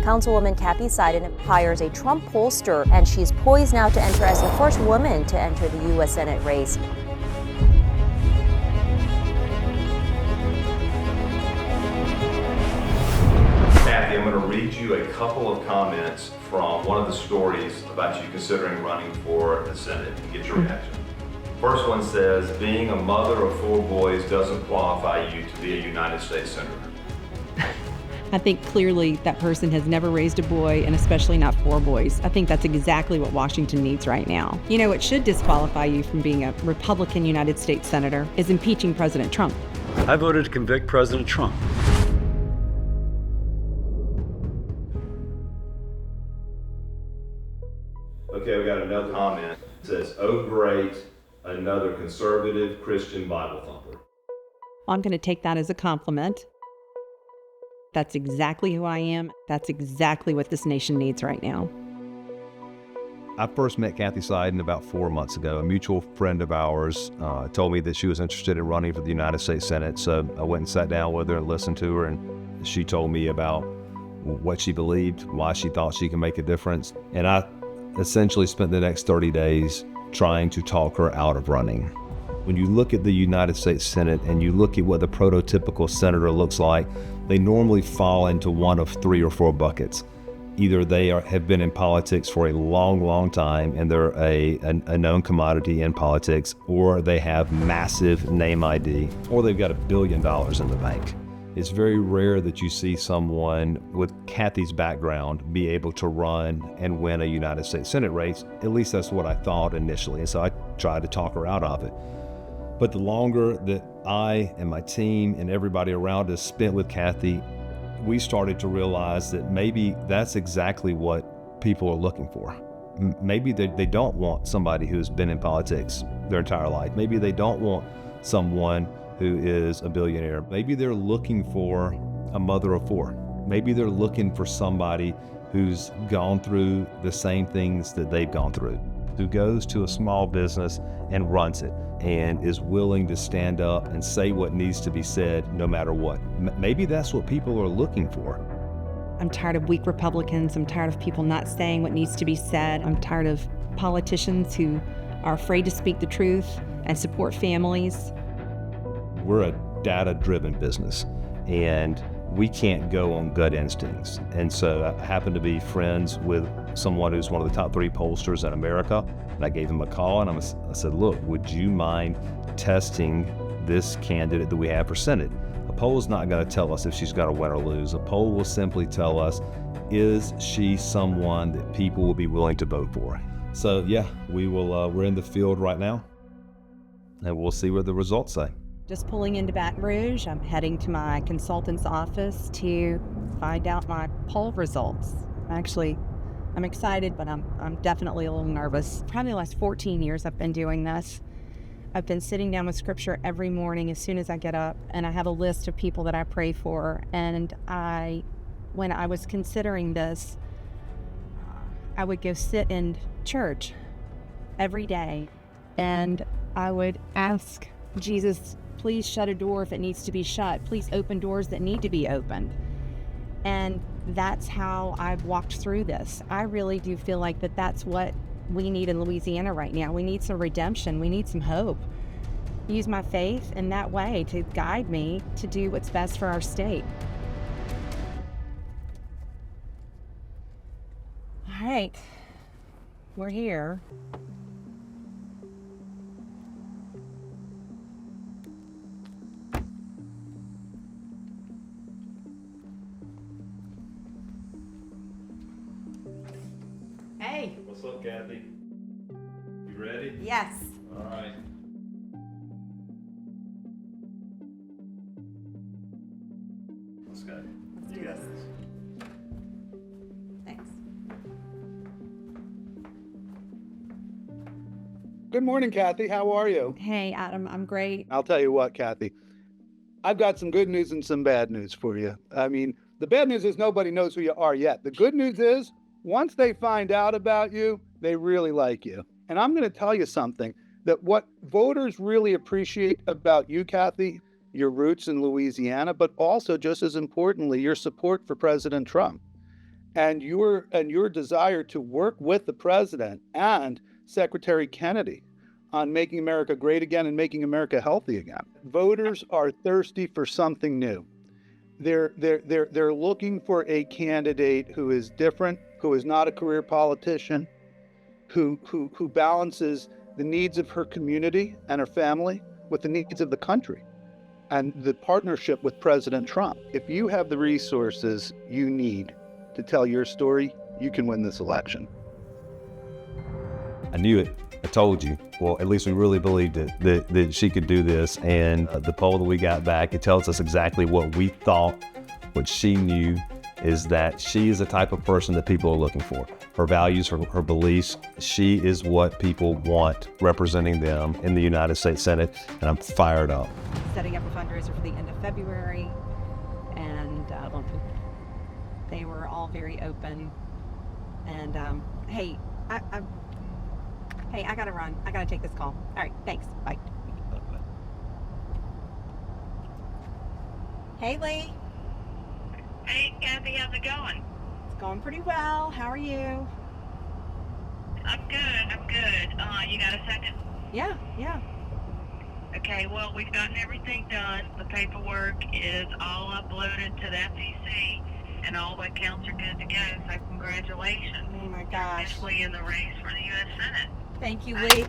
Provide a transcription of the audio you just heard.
Councilwoman Kathy Seiden hires a Trump pollster, and she's poised now to enter as the first woman to enter the U.S. Senate race. Kathy, I'm going to read you a couple of comments from one of the stories about you considering running for the Senate and get your reaction. First one says, being a mother of 4 boys doesn't qualify you to be a United States Senator. I think clearly that person has never raised a boy, and especially not 4 boys. I think that's exactly what Washington needs right now. You know, what should disqualify you from being a Republican United States Senator is impeaching President Trump. I voted to convict President Trump. Okay, we got another comment. It says, oh great, another conservative Christian Bible thumper. I'm going to take that as a compliment. That's exactly who I am. That's exactly what this nation needs right now. I first met Kathy Seiden about 4 months ago. A mutual friend of ours told me that she was interested in running for the United States Senate. So I went and sat down with her and listened to her, and she told me about what she believed, why she thought she could make a difference. And I essentially spent the next 30 days trying to talk her out of running. When you look at the United States Senate and you look at what the prototypical senator looks like, they normally fall into one of 3 or 4 buckets. Either they have been in politics for a long, long time and they're a known commodity in politics, or they have massive name ID, or they've got $1 billion in the bank. It's very rare that you see someone with Kathy's background be able to run and win a United States Senate race. At least that's what I thought initially, and so I tried to talk her out of it. But the longer that I and my team and everybody around us spent with Kathy, we started to realize that maybe that's exactly what people are looking for. Maybe they don't want somebody who's been in politics their entire life. Maybe they don't want someone who is a billionaire. Maybe they're looking for a mother of 4. Maybe they're looking for somebody who's gone through the same things that they've gone through, who goes to a small business and runs it and is willing to stand up and say what needs to be said no matter what. Maybe that's what people are looking for. I'm tired of weak Republicans. I'm tired of people not saying what needs to be said. I'm tired of politicians who are afraid to speak the truth and support families. We're a data-driven business, and we can't go on gut instincts. And so I happen to be friends with someone who's one of the top 3 pollsters in America, and I gave him a call, and I said, look, would you mind testing this candidate that we have for Senate? A poll is not going to tell us if she's going to win or lose. A poll will simply tell us, is she someone that people will be willing to vote for? So yeah, we're in the field right now, and we'll see what the results say. Just pulling into Baton Rouge. I'm heading to my consultant's office to find out my poll results. I'm excited, but I'm definitely a little nervous. Probably the last 14 years I've been doing this. I've been sitting down with scripture every morning as soon as I get up, and I have a list of people that I pray for. And when I was considering this, I would go sit in church every day, and I would ask Jesus, please shut a door if it needs to be shut. Please open doors that need to be opened. And that's how I've walked through this. I really do feel like that's what we need in Louisiana right now. We need some redemption. We need some hope. Use my faith in that way to guide me to do what's best for our state. All right, we're here. Hey. What's up, Kathy? You ready? Yes. All right. Let's go. Let's do You got this. Thanks. Good morning, Kathy. How are you? Hey, Adam, I'm great. I'll tell you what, Kathy. I've got some good news and some bad news for you. I mean, the bad news is nobody knows who you are yet. The good news is once they find out about you, they really like you. And I'm going to tell you something, that what voters really appreciate about you, Kathy, your roots in Louisiana, but also just as importantly, your support for President Trump. and your desire to work with the president and Secretary Kennedy on making America great again and making America healthy again. Voters are thirsty for something new. They're looking for a candidate who is different, who is not a career politician, who balances the needs of her community and her family with the needs of the country and the partnership with President Trump. If you have the resources you need to tell your story, you can win this election. I knew it. I told you. Well, at least we really believed it, that she could do this. And the poll that we got back, it tells us exactly what we thought, what she knew, is that she is the type of person that people are looking for. Her values, her beliefs, she is what people want representing them in the United States Senate, and I'm fired up. Setting up a fundraiser for the end of February, and they were all very open. And hey, I gotta run. I gotta take this call. All right, thanks. Bye. Hey, Lee. Hey, Kathy, how's it going? It's going pretty well. How are you? I'm good. You got a second? Yeah. Okay, well, we've gotten everything done. The paperwork is all uploaded to the FCC, and all the accounts are good to go, so congratulations. Oh my gosh. Especially in the race for the U.S. Senate. Thank you, Lee.